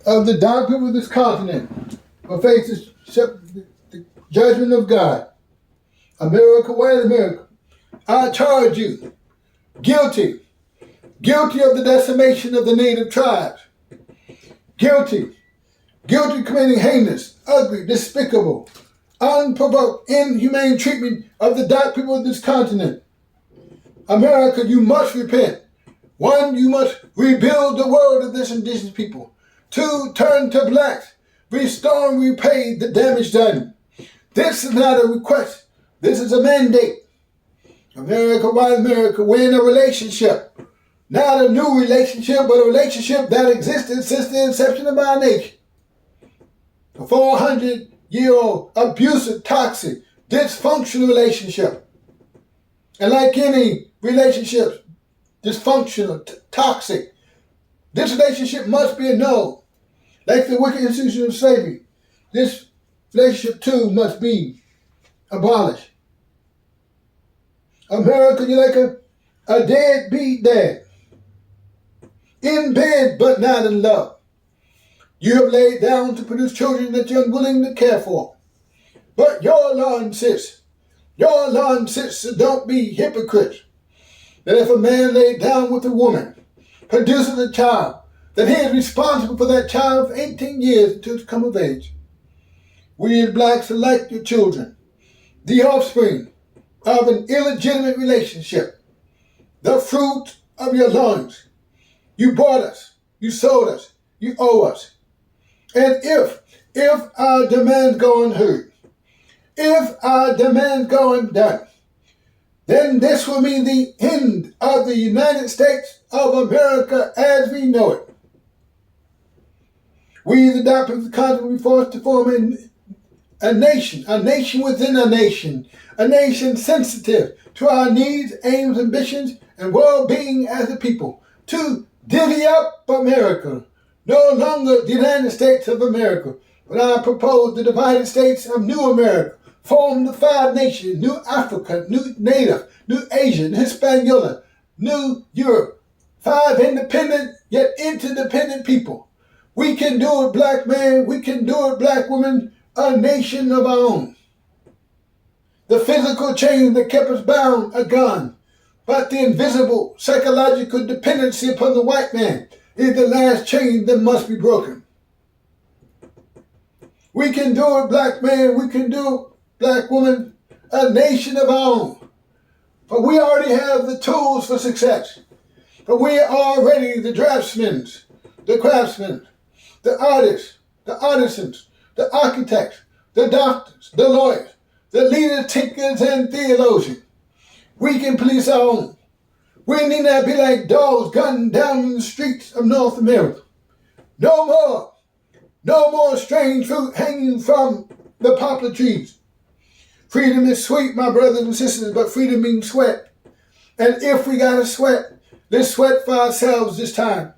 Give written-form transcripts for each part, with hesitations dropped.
of the dark people of this continent will face the judgment of God. America, white America, I charge you, guilty of the decimation of the native tribes, guilty committing heinous, ugly, despicable, unprovoked, inhumane treatment of the dark people of this continent. America, you must repent. 1, you must rebuild the world of this indigenous people. 2, turn to blacks. Restore and repay the damage done. This is not a request. This is a mandate. America, white America, we're in a relationship. Not a new relationship, but a relationship that existed since the inception of our nation. A 400-year-old abusive, toxic, dysfunctional relationship. And like any relationship, dysfunctional, toxic, this relationship must be annulled. Like the wicked institution of slavery, this relationship too must be abolished. America, you're like a deadbeat dad. In bed, but not in love. You have laid down to produce children that you're unwilling to care for. But your law insists, so don't be hypocrites, that if a man laid down with a woman, produces a child, that he is responsible for that child for 18 years until it's come of age. We as blacks are like your children, the offspring of an illegitimate relationship, the fruit of your loins. You bought us, you sold us, you owe us. And if our demands go unheard, if our demands go undone, then this will mean the end of the United States of America as we know it. We, the dark people of the continent, will be forced to form a nation within a nation sensitive to our needs, aims, ambitions, and well-being as a people, to divvy up America. No longer the United States of America, but I propose the divided states of New America, form the 5 nations, New Africa, New Native, New Asia, Hispaniola, New Europe. 5 independent yet interdependent people. We can do it, black man. We can do it, black woman. A nation of our own. The physical chains that kept us bound are gone, but the invisible psychological dependency upon the white man is the last chain that must be broken. We can do it, black man. We can do it, black woman. A nation of our own. For we already have the tools for success. For we are already the draftsmen, the craftsmen, the artists, the artisans, the architects, the doctors, the lawyers, the leaders, thinkers, and theologians. We can police our own. We need not be like dogs gunned down in the streets of North America. No more strange fruit hanging from the poplar trees. Freedom is sweet, my brothers and sisters, but freedom means sweat. And if we gotta sweat, let's sweat for ourselves this time.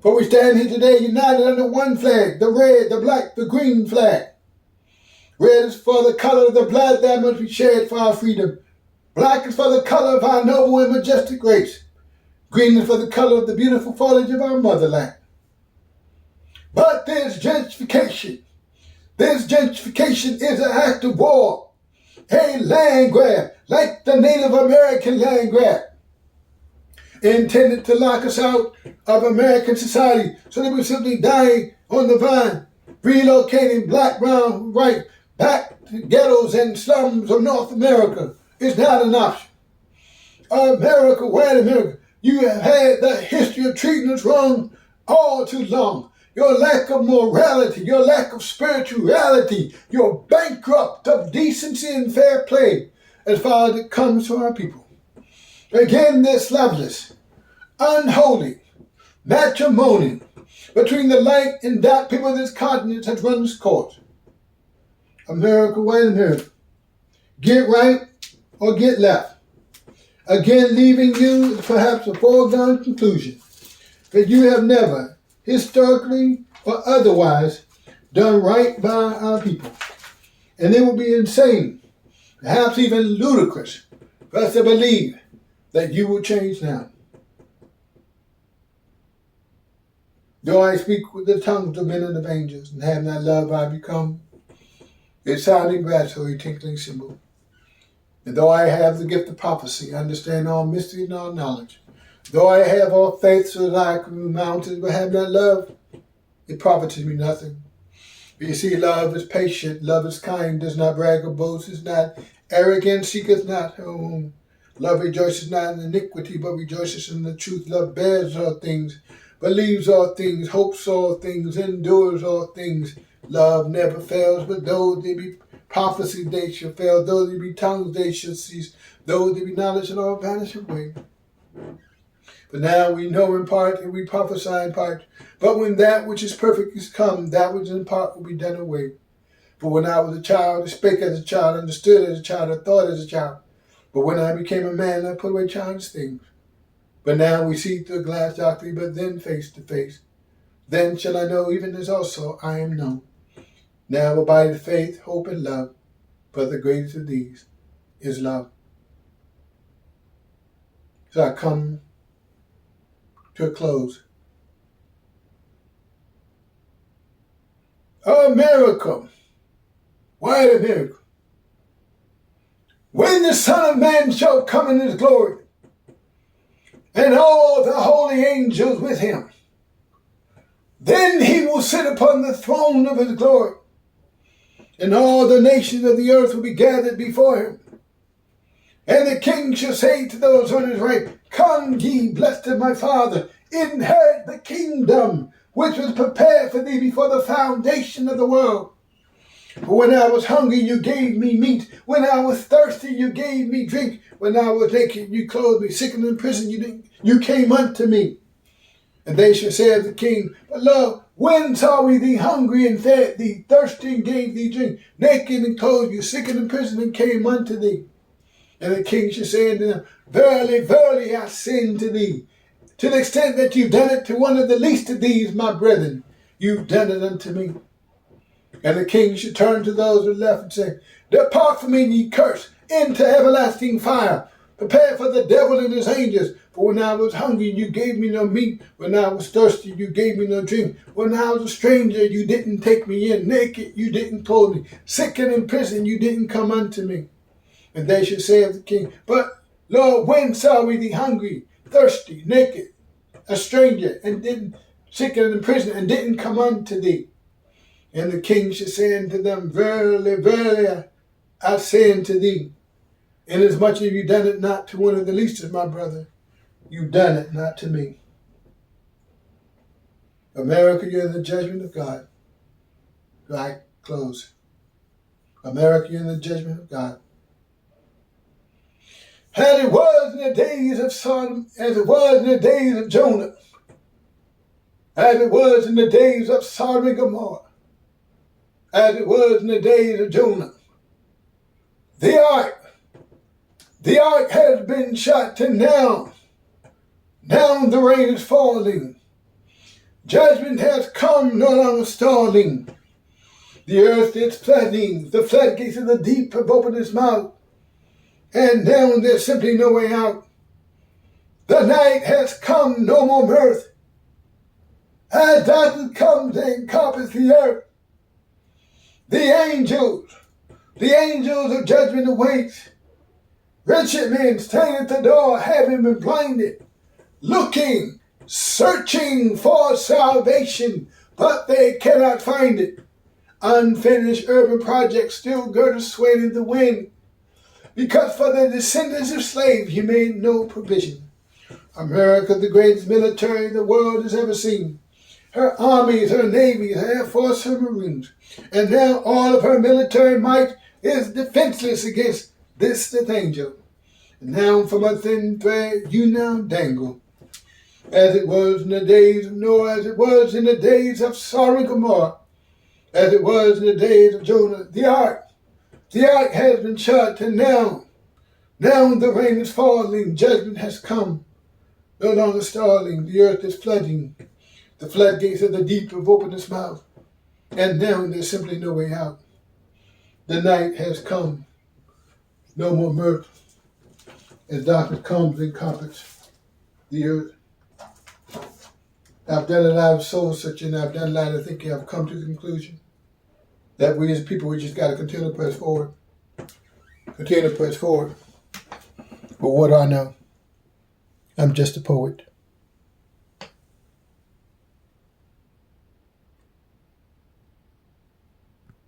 For we stand here today united under one flag, the red, the black, the green flag. Red is for the color of the blood that must be shed for our freedom. Black is for the color of our noble and majestic race. Green is for the color of the beautiful foliage of our motherland. But there's gentrification. This gentrification is an act of war, a land grab, like the Native American land grab, intended to lock us out of American society so that we simply die on the vine, relocating black, brown, white back to ghettos and slums of North America is not an option. America, white America, you have had the history of treating us wrong all too long. Your lack of morality, your lack of spirituality, your bankrupt of decency and fair play as far as it comes to our people. Again, this loveless, unholy matrimony between the light and dark people of this continent has run its course. America, white America, get right or get left. Again, leaving you perhaps a foregone conclusion that you have never, historically or otherwise, done right by our people. And it would be insane, perhaps even ludicrous, for us to believe that you will change now. Though I speak with the tongues of men and of angels, and have not love, I become a sounding brass or a tinkling cymbal. And though I have the gift of prophecy, understand all mystery and all knowledge. Though I have all faith so that I can move mountains, but have not love, it profits me nothing. But you see, love is patient, love is kind, does not brag or boast, is not arrogant, seeketh not her own. Love rejoices not in iniquity, but rejoices in the truth. Love bears all things, believes all things, hopes all things, endures all things. Love never fails, but though there be prophecy, they shall fail. Though there be tongues, they shall cease. Though there be knowledge, and all vanish away. But now we know in part, and we prophesy in part. But when that which is perfect is come, that which is in part will be done away. For when I was a child, I spake as a child, understood as a child, I thought as a child. But when I became a man, I put away childish things. But now we see through a glass darkly, but then face to face. Then shall I know, even as also I am known. Now abideth faith, hope, and love, but the greatest of these is love. So I come to a close. A miracle. Why a miracle? When the Son of Man shall come in his glory, and all the holy angels with him, then he will sit upon the throne of his glory, and all the nations of the earth will be gathered before him. And the king shall say to those on his right, Come ye, blessed of my Father, inherit the kingdom which was prepared for thee before the foundation of the world. For when I was hungry, you gave me meat. When I was thirsty, you gave me drink. When I was naked, you clothed me. Sick and in prison, you came unto me. And they shall say of the king, But lo, when saw we thee hungry and fed thee, thirsty and gave thee drink, naked and clothed you, sick and in prison and came unto thee? And the king shall say unto them, Verily, verily, I say unto thee, to the extent that you've done it to one of the least of these, my brethren, you've done it unto me. And the king should turn to those who left and say, Depart from me, ye cursed, into everlasting fire, prepared for the devil and his angels. For when I was hungry, you gave me no meat. When I was thirsty, you gave me no drink. When I was a stranger, you didn't take me in. Naked, you didn't clothe me. Sick and in prison, you didn't come unto me. And they should say of the king, But Lord, when saw we thee hungry, thirsty, naked, a stranger, and didn't sick and in prison, and didn't come unto thee? And the king should say unto them, Verily, verily, I say unto thee, inasmuch as you done it not to one of the least of my brother, you've done it not to me. America, you're in the judgment of God. I close. America, you're in the judgment of God. As it was in the days of Sodom, as it was in the days of Jonah, as it was in the days of Sodom and Gomorrah, as it was in the days of Jonah. The ark has been shot to now. Now the rain is falling. Judgment has come, no longer stalling. The earth is flooding. The floodgates of the deep have opened its mouth. And now there's simply no way out. The night has come, no more mirth. As darkness comes and encompasses the earth, the angels of judgment await. Wretched men standing at the door, having been blinded, looking, searching for salvation, but they cannot find it. Unfinished urban projects still girdle swaying in the wind, because for the descendants of slaves he made no provision. America, the greatest military the world has ever seen. Her armies, her navies, her air force, her marines. And now all of her military might is defenseless against this the angel. And now from a thin thread you now dangle. As it was in the days of Noah, as it was in the days of Sodom and Gomorrah, as it was in the days of Jonah, the ark has been shut, and now the rain is falling, judgment has come, no longer stalling, the earth is flooding, the floodgates of the deep have opened its mouth, and now there's simply no way out. The night has come, no more mirth, as darkness comes and carpets the earth. I've done a lot of soul searching. I've done a lot of thinking. I've come to the conclusion that we as people, we just got to continue to press forward. Continue to press forward. But what do I know? I'm just a poet.